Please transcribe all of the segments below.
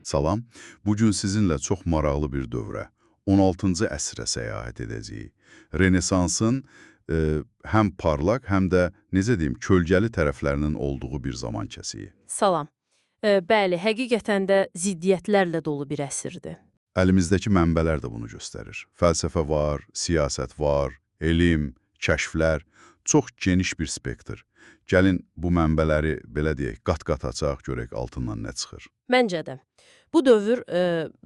Salam, bugün sizinlə çox maraqlı bir dövrə, 16-cı əsrə səyahət edəcəyik. Renesansın həm parlaq, həm də, necə deyim, kölgəli tərəflərinin olduğu bir zaman kəsiyi. Salam. Bəli, həqiqətən də ziddiyyətlərlə dolu bir əsrdir. Əlimizdəki mənbələr də bunu göstərir. Fəlsəfə var, siyasət var, elm, kəşflər, çox geniş bir spektr. Gəlin bu mənbələri, belə deyək, qat-qat açaq, görək altından nə çıxır. Məncə də. Bu dövr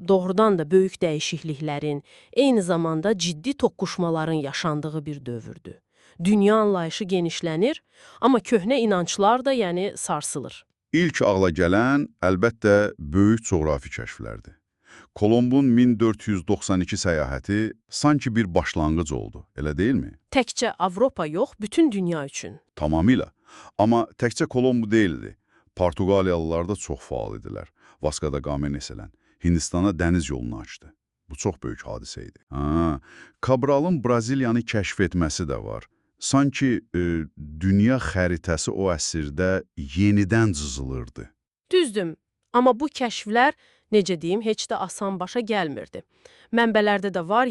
doğrudan da böyük dəyişikliklərin, eyni zamanda ciddi toqquşmaların yaşandığı bir dövrdür. Dünya anlayışı genişlənir, amma köhnə inanclar da, sarsılır. İlk ağla gələn, əlbəttə, böyük coğrafi kəşflərdir. Kolombun 1492 səyahəti sanki bir başlanğıc oldu, elə deyilmi? Təkcə Avropa yox, bütün dünya üçün. Tamamilə. Amma təkcə Kolombu deyildi. Portuqaliyalılar da çox faal idilər. Vasco da Gama məsələn, Hindistana dəniz yolunu açdı. Bu çox böyük hadisə idi. Kabralın Braziliyanı kəşf etməsi də var. Sanki dünya xəritəsi o əsrdə yenidən cızılırdı. Düzdür, amma bu kəşflər, necə deyim, heç də asan başa gəlmirdi. Mənbələrdə də var,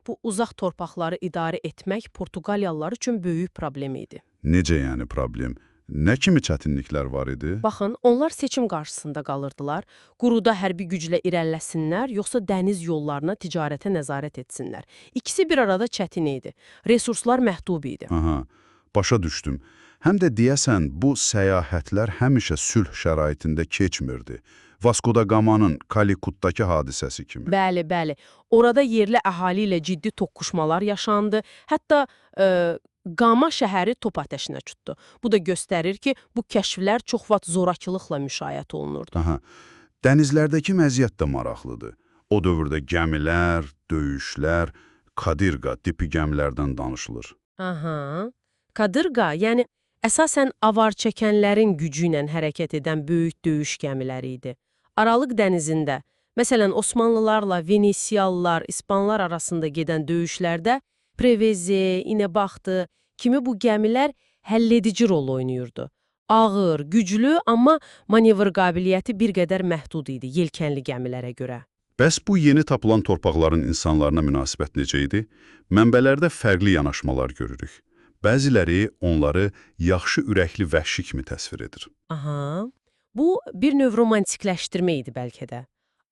bu uzaq torpaqları idarə etmək Portuqaliyalılar üçün böyük problem idi. Necə yəni problem? Nə kimi çətinliklər var idi? Baxın, onlar seçim qarşısında qalırdılar. Quruda hərbi güclə irəliləsinlər, yoxsa dəniz yollarına, ticarətə nəzarət etsinlər. İkisi bir arada çətin idi. Resurslar məhdud idi. Aha, başa düşdüm. Həm də deyəsən, bu səyahətlər həmişə sülh şəraitində keçmirdi. Vasco da Gama'nın Kalikutdakı hadisəsi kimi. Bəli, bəli. Orada yerli əhali ilə ciddi toqquşmalar yaşandı. Hətta Gama şəhəri top atəşinə tutdu. Bu da göstərir ki, bu kəşflər çox vaxt zorakılıqla müşayiət olunurdu. Aha, dənizlərdəki məziyyət də maraqlıdır. O dövrdə gəmilər, döyüşlər, Kadirqa tipi gəmilərdən danışılır. Aha, Kadırqa, əsasən avar çəkənlərin gücü ilə hərəkət edən böyük döyüş gəmiləri idi. Aralıq dənizində, məsələn, Osmanlılarla Venesiyalılar, İspanlar arasında gedən döyüşlərdə Preveze, İnəbaxtı kimi bu gəmilər həlledici rol oynayırdı. Ağır, güclü, amma manevr qabiliyyəti bir qədər məhdud idi yelkənli gəmilərə görə. Bəs bu yeni tapılan torpaqların insanlarına münasibət necə idi? Mənbələrdə fərqli yanaşmalar görürük. Bəziləri onları yaxşı ürəkli vəhşi kimi təsvir edir. Aha, bu bir növ romantikləşdirmə idi bəlkə də.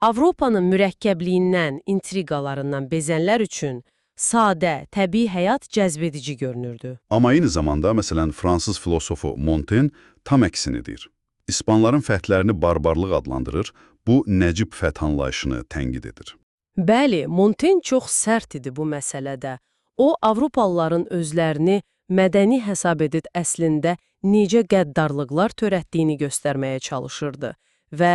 Avropanın mürəkkəbliyindən, intriqalarından bezənlər üçün sadə, təbii həyat cəzbedici görünürdü. Amma eyni zamanda, məsələn, fransız filosofu Montaigne tam əksini deyir. İspanların fəthlərini barbarlıq adlandırır, bu nəcib fəth anlayışını tənqid edir. Bəli, Montaigne çox sərt idi bu məsələdə. O, Avropalıların özlərini mədəni hesab edib əslində necə qəddarlıqlar törətdiyini göstərməyə çalışırdı və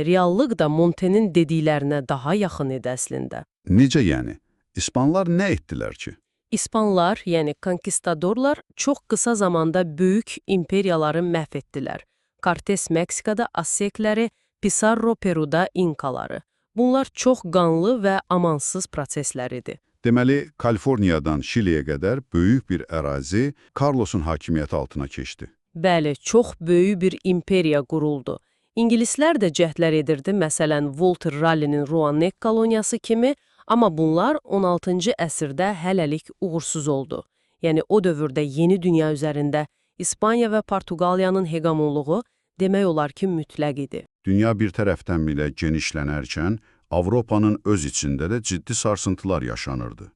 reallıq da Montaigne'in dediklərinə daha yaxın idi əslində. Necə yəni? İspanlar nə etdilər ki? İspanlar, konkistadorlar çox qısa zamanda böyük imperiyaları məhv etdilər. Cortes Meksikada Aztekləri, Pizarro Peruda İnkaları. Bunlar çox qanlı və amansız proseslər idi. Deməli, Kaliforniyadan Şiliyə qədər böyük bir ərazi Carlos'un hakimiyyəti altına keçdi. Bəli, çox böyük bir imperiya quruldu. İngilislər də cəhdlər edirdi, məsələn, Walter Raleigh'nin Rouanet koloniyası kimi, amma bunlar 16-cı əsrdə hələlik uğursuz oldu. O dövrdə yeni dünya üzərində İspaniya və Portuqaliyanın hegemonluğu demək olar ki, mütləq idi. Dünya bir tərəfdən belə genişlənərkən, Avropanın öz içində də ciddi sarsıntılar yaşanırdı.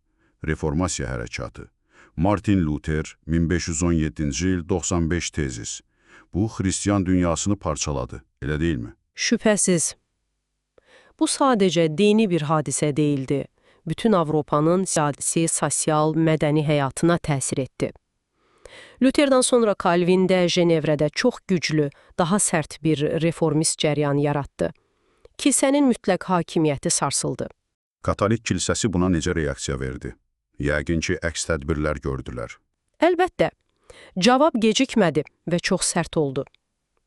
Reformasiya hərəkatı. Martin Luther, 1517-ci il 95 tezis. Bu, xristiyan dünyasını parçaladı, elə deyilmi? Şübhəsiz. Bu sadəcə dini bir hadisə deyildi. Bütün Avropanın siyasi, sosial, mədəni həyatına təsir etdi. Lutherdən sonra Calvin də Cenevrədə çox güclü, daha sərt bir reformist cəryan yaratdı. Kilsənin mütləq hakimiyyəti sarsıldı. Katolik kilsəsi buna necə reaksiya verdi? Yəqin ki, əks tədbirlər gördülər. Əlbəttə, cavab gecikmədi və çox sərt oldu.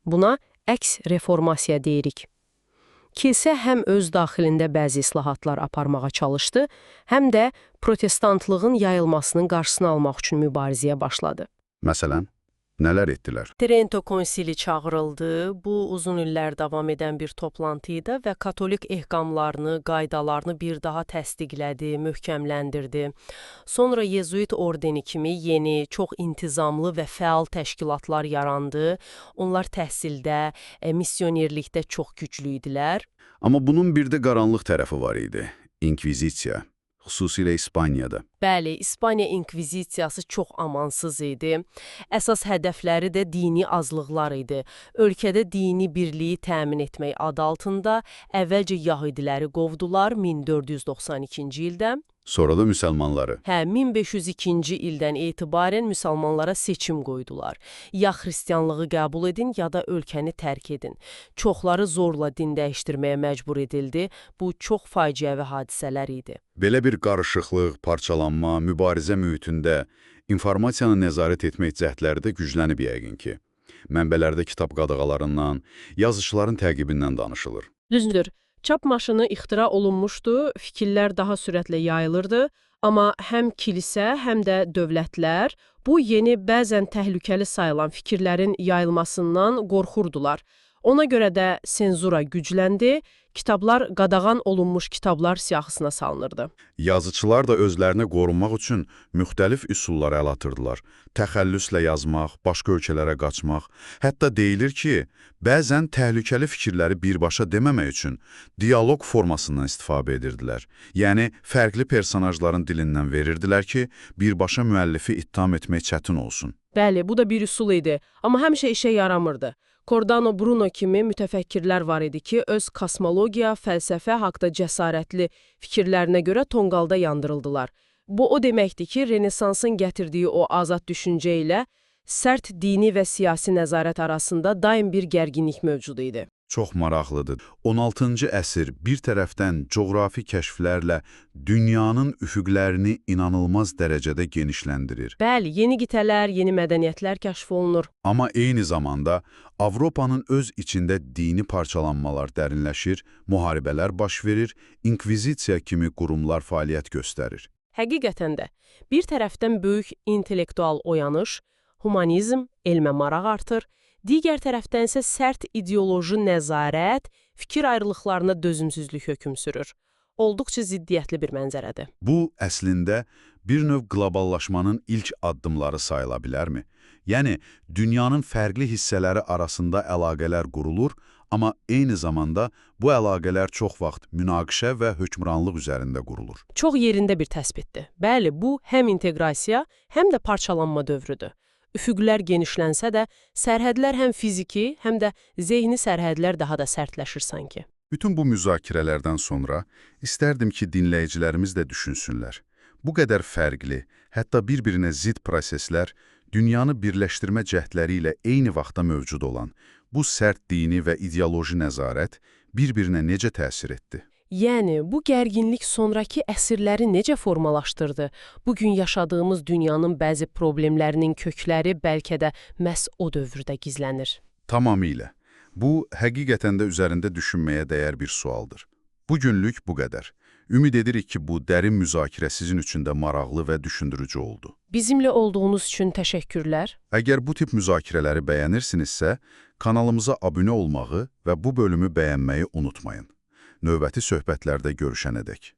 Buna əks reformasiya deyirik. Kilsə həm öz daxilində bəzi islahatlar aparmağa çalışdı, həm də protestantlığın yayılmasının qarşısını almaq üçün mübarizəyə başladı. Məsələn? Nələr etdilər? Trento konsili çağırıldı. Bu uzun illər davam edən bir toplantı idi və katolik ehkamlarını, qaydalarını bir daha təsdiqlədi, möhkəmləndirdi. Sonra Yezuit ordeni kimi yeni, çox intizamlı və fəal təşkilatlar yarandı. Onlar təhsildə, missionerlikdə çox güclü idilər. Amma bunun bir də qaranlıq tərəfi var idi. İnkvizisiya, xüsusilə İspaniyada. Bəli, İspaniya inkvizisiyası çox amansız idi. Əsas hədəfləri də dini azlıqlar idi. Ölkədə dini birliyi təmin etmək adı altında əvvəlcə Yahudiləri qovdular 1492-ci ildə. Sonra da müsəlmanları. 1502-ci ildən etibarən müsəlmanlara seçim qoydular. Ya xristianlığı qəbul edin, ya da ölkəni tərk edin. Çoxları zorla din dəyişdirməyə məcbur edildi. Bu çox faciəvi hadisələr idi. Belə bir qarışıqlıq, parçalanma, mübarizə mühitində informasiyanı nəzarət etmək cəhdləri də güclənib yəqin ki. Mənbələrdə kitab qadağalarından, yazıçıların təqibindən danışılır. Düzdür. Çap maşını ixtira olunmuşdu, fikirlər daha sürətlə yayılırdı, amma həm kilisə, həm də dövlətlər bu yeni, bəzən təhlükəli sayılan fikirlərin yayılmasından qorxurdular. Ona görə də senzura gücləndi, kitablar qadağan olunmuş kitablar siyahısına salınırdı. Yazıçılar da özlərini qorunmaq üçün müxtəlif üsullar əl atırdılar. Təxəllüslə yazmaq, başqa ölkələrə qaçmaq, hətta deyilir ki, bəzən təhlükəli fikirləri birbaşa deməmək üçün dialoq formasından istifadə edirdilər. Yəni, fərqli personajların dilindən verirdilər ki, birbaşa müəllifi ittiham etmək çətin olsun. Bəli, bu da bir üsul idi, amma həmişə işə yaramırdı. Cordano Bruno kimi mütəfəkkirlər var idi ki, öz kosmologiya, fəlsəfə haqda cəsarətli fikirlərinə görə tonqalda yandırıldılar. Bu o deməkdir ki, Renesansın gətirdiyi o azad düşüncə ilə sərt dini və siyasi nəzarət arasında daim bir gərginlik mövcud idi. Çox maraqlıdır. 16-cı əsr bir tərəfdən coğrafi kəşflərlə dünyanın üfüqlərini inanılmaz dərəcədə genişləndirir. Bəli, yeni qitələr, yeni mədəniyyətlər kəşf olunur. Amma eyni zamanda Avropanın öz içində dini parçalanmalar dərinləşir, müharibələr baş verir, inkvizisiya kimi qurumlar fəaliyyət göstərir. Həqiqətən də, bir tərəfdən böyük intellektual oyanış, humanizm, elmə maraq artır, digər tərəfdənsə sərt ideoloji nəzarət, fikir ayrılıqlarına dözümsüzlük hökm sürür. Olduqca ziddiyyətli bir mənzərədir. Bu, əslində, bir növ qloballaşmanın ilk addımları sayıla bilərmi? Yəni, dünyanın fərqli hissələri arasında əlaqələr qurulur, amma eyni zamanda bu əlaqələr çox vaxt münaqişə və hökmranlıq üzərində qurulur. Çox yerində bir təsbitdir. Bəli, bu həm inteqrasiya, həm də parçalanma dövrüdür. Üfüqlər genişlənsə də, sərhədlər həm fiziki, həm də zehni sərhədlər daha da sərtləşir sanki. Bütün bu müzakirələrdən sonra istərdim ki, dinləyicilərimiz də düşünsünlər. Bu qədər fərqli, hətta bir-birinə zid proseslər, dünyanı birləşdirmə cəhdləri ilə eyni vaxtda mövcud olan bu sərt dini və ideoloji nəzarət bir-birinə necə təsir etdi? Yəni, bu gərginlik sonraki əsrləri necə formalaşdırdı? Bugün yaşadığımız dünyanın bəzi problemlərinin kökləri bəlkə də məhz o dövrdə gizlənir. Tamamilə. Bu, həqiqətən də üzərində düşünməyə dəyər bir sualdır. Bugünlük bu qədər. Ümid edirik ki, bu dərin müzakirə sizin üçün də maraqlı və düşündürücü oldu. Bizimlə olduğunuz üçün təşəkkürlər. Əgər bu tip müzakirələri bəyənirsinizsə, kanalımıza abunə olmağı və bu bölümü bəyənməyi unutmayın. Növbəti söhbətlərdə görüşənədək.